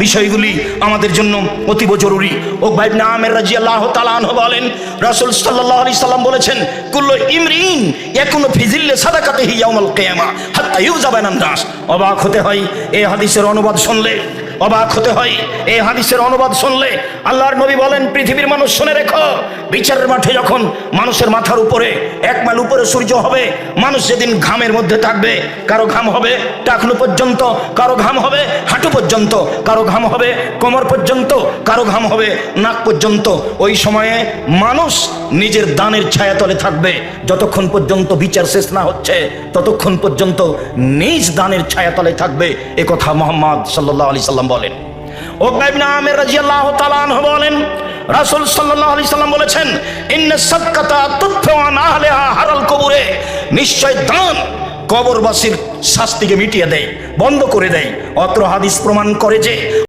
বিষয়গুলি আমাদের জন্য অতীব জরুরি। উকবা ইবনে আমির রাদিয়াল্লাহু তাআলা আনহু বলেন, রাসূল সাল্লাল্লাহু আলাইহি সাল্লাম বলেছেন, কুল্লু ইমরিন ইয়াকুনু ফি জিল্লি সাদাকাতিহি ইয়াউমাল কিয়ামা হাত্তা ইউযা বাইনান নাস। অবাক হতে হয় এই হাদিসের অনুবাদ শুনলে, অবাক হতে হয় এই হাদিসের অনুবাদ শুনলে। আল্লাহর নবী বলেন, পৃথিবীর মানুষ শুনে রেখো, বিচারের মাঠে যখন মানুষের মাথার উপরে 1 মাইল উপরে সূর্য হবে, মানুষ যেদিন ঘামের মধ্যে থাকবে, কারো ঘাম হবে টাকনু পর্যন্ত, কারো ঘাম হবে হাঁটু পর্যন্ত, কারো ঘাম হবে কোমর পর্যন্ত, কারো ঘাম হবে নাক পর্যন্ত। ওই সময়ে মানুষ নিজের দানের ছায়াতলে থাকবে। যতক্ষণ পর্যন্ত বিচার শেষ না হচ্ছে ততক্ষণ পর্যন্ত নিজ দানের ছায়াতলে থাকবে। এ কথা মুহাম্মদ সাল্লাল্লাহু আলাইহি সাল্লাম বলেন। উকবা ইবনে আমির রাদিয়াল্লাহু তাআলা আনহু বলেন, রাসূল সাল্লাল্লাহু আলাইহি সাল্লাম বলেছেন, ইন্নাস সাদকাতা তুদফু আন আহলিহা হারাল কবরে। নিশ্চয় দান কবরবাসীর শাস্তিকে মিটিয়ে দেয়, বন্ধ করে দেয়। অত্র হাদিস প্রমাণ করে যে